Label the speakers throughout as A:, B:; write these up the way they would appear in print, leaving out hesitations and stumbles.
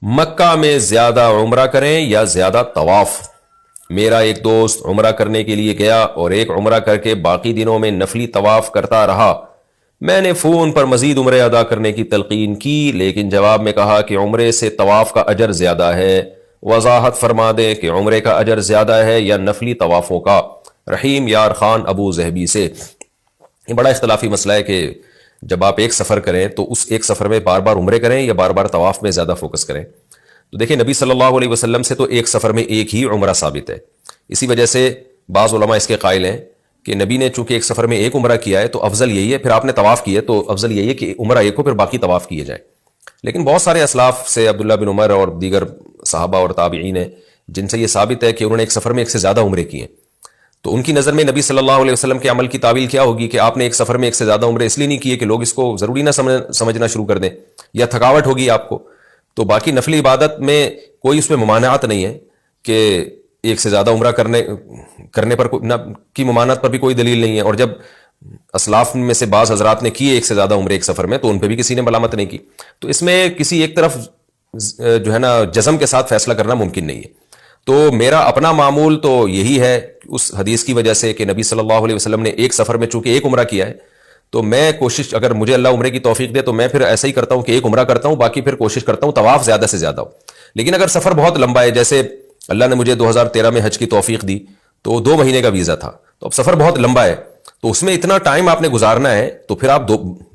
A: مکہ میں زیادہ عمرہ کریں یا زیادہ طواف؟ میرا ایک دوست عمرہ کرنے کے لیے گیا اور ایک عمرہ کر کے باقی دنوں میں نفلی طواف کرتا رہا۔ میں نے فون پر مزید عمرے ادا کرنے کی تلقین کی، لیکن جواب میں کہا کہ عمرے سے طواف کا اجر زیادہ ہے۔ وضاحت فرما دیں کہ عمرے کا اجر زیادہ ہے یا نفلی طوافوں کا۔ رحیم یار خان ابو ظہبی سے۔ یہ بڑا اختلافی مسئلہ ہے کہ جب آپ ایک سفر کریں تو اس ایک سفر میں بار بار عمرے کریں یا بار بار طواف میں زیادہ فوکس کریں۔ تو دیکھیں نبی صلی اللہ علیہ وسلم سے تو ایک سفر میں ایک ہی عمرہ ثابت ہے، اسی وجہ سے بعض علماء اس کے قائل ہیں کہ نبی نے چونکہ ایک سفر میں ایک عمرہ کیا ہے تو افضل یہی ہے، پھر آپ نے طواف کیا ہے تو افضل یہی ہے کہ عمرہ ایک ہو پھر باقی طواف کیے جائیں۔ لیکن بہت سارے اسلاف سے عبداللہ بن عمر اور دیگر صحابہ اور تابعین ہیں جن سے یہ ثابت ہے کہ انہوں نے ایک سفر میں ایک سے زیادہ عمرے کیے، تو ان کی نظر میں نبی صلی اللہ علیہ وسلم کے عمل کی تعویل کیا ہوگی کہ آپ نے ایک سفر میں ایک سے زیادہ عمرے اس لیے نہیں کیے کہ لوگ اس کو ضروری نہ سمجھنا شروع کر دیں یا تھکاوٹ ہوگی آپ کو۔ تو باقی نفلی عبادت میں کوئی اس میں ممانعت نہیں ہے کہ ایک سے زیادہ عمرہ کرنے پر کی ممانعت پر بھی کوئی دلیل نہیں ہے، اور جب اسلاف میں سے بعض حضرات نے کیے ایک سے زیادہ عمرے ایک سفر میں تو ان پہ بھی کسی نے ملامت نہیں کی۔ تو اس میں کسی ایک طرف جو ہے نا جزم کے ساتھ فیصلہ کرنا ممکن نہیں ہے۔ تو میرا اپنا معمول تو یہی ہے اس حدیث کی وجہ سے کہ نبی صلی اللہ علیہ وسلم نے ایک سفر میں چونکہ ایک عمرہ کیا ہے تو میں کوشش، اگر مجھے اللہ عمرے کی توفیق دے تو میں پھر ایسا ہی کرتا ہوں کہ ایک عمرہ کرتا ہوں، باقی پھر کوشش کرتا ہوں طواف زیادہ سے زیادہ ہو۔ لیکن اگر سفر بہت لمبا ہے، جیسے اللہ نے مجھے 2013 میں حج کی توفیق دی تو 2 مہینے کا ویزا تھا، تو اب سفر بہت لمبا ہے تو اس میں اتنا ٹائم آپ نے گزارنا ہے تو پھر آپ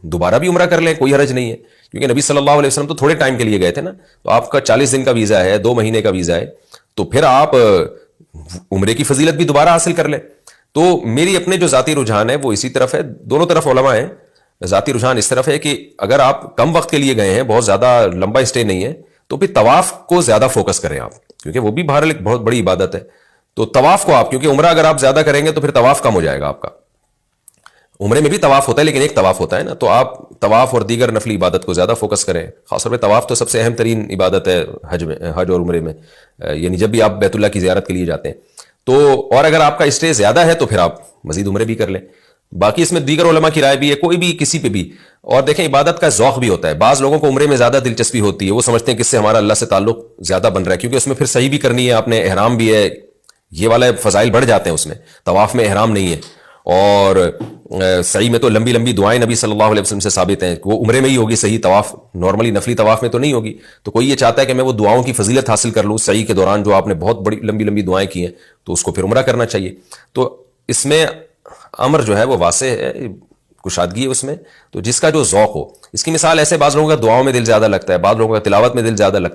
A: دوبارہ بھی عمرہ کر لیں، کوئی حرج نہیں ہے، کیونکہ نبی صلی اللہ علیہ وسلم تو تھوڑے ٹائم کے لیے گئے تھے نا، تو آپ کا 40 دن کا ویزا ہے، 2 مہینے کا ویزا ہے، تو پھر آپ عمرے کی فضیلت بھی دوبارہ حاصل کر لیں۔ تو میری اپنے جو ذاتی رجحان ہے وہ اسی طرف ہے، دونوں طرف علماء ہیں، ذاتی رجحان اس طرف ہے کہ اگر آپ کم وقت کے لیے گئے ہیں، بہت زیادہ لمبا اسٹے نہیں ہے، تو پھر طواف کو زیادہ فوکس کریں آپ، کیونکہ وہ بھی بہرحال ایک بہت بڑی عبادت ہے۔ تو طواف کو آپ، کیونکہ عمرہ اگر آپ زیادہ کریں گے تو پھر طواف کم ہو جائے گا آپ کا۔ عمرے میں بھی طواف ہوتا ہے لیکن ایک طواف ہوتا ہے نا، تو آپ طواف اور دیگر نفلی عبادت کو زیادہ فوکس کریں۔ خاص طور پہ طواف تو سب سے اہم ترین عبادت ہے حج اور عمرے میں، یعنی جب بھی آپ بیت اللہ کی زیارت کے لیے جاتے ہیں تو، اور اگر آپ کا اسٹے زیادہ ہے تو پھر آپ مزید عمرے بھی کر لیں۔ باقی اس میں دیگر علماء کی رائے بھی ہے، کوئی بھی کسی پہ بھی۔ اور دیکھیں عبادت کا ذوق بھی ہوتا ہے، بعض لوگوں کو عمرے میں زیادہ دلچسپی ہوتی ہے، وہ سمجھتے ہیں کہ اس سے ہمارا اللہ سے تعلق زیادہ بن رہا ہے، کیونکہ اس میں پھر صحیح بھی کرنی ہے آپ نے، احرام بھی ہے، یہ والا فضائل بڑھ جاتے ہیں اس میں۔ طواف میں احرام نہیں ہے، اور صحیح میں تو لمبی لمبی دعائیں نبی صلی اللہ علیہ وسلم سے ثابت ہیں، وہ عمرے میں ہی ہوگی، صحیح طواف نارملی نفلی طواف میں تو نہیں ہوگی۔ تو کوئی یہ چاہتا ہے کہ میں وہ دعاؤں کی فضیلت حاصل کر لوں صحیح کے دوران، جو آپ نے بہت بڑی لمبی لمبی دعائیں کی ہیں، تو اس کو پھر عمرہ کرنا چاہیے۔ تو اس میں امر جو ہے وہ واضح ہے، کشادگی ہے اس میں، تو جس کا جو ذوق ہو۔ اس کی مثال ایسے بعض لوگوں کا دعاؤں میں دل زیادہ لگتا ہے، بعض لوگوں کا تلاوت میں دل زیادہ لگتا ہے۔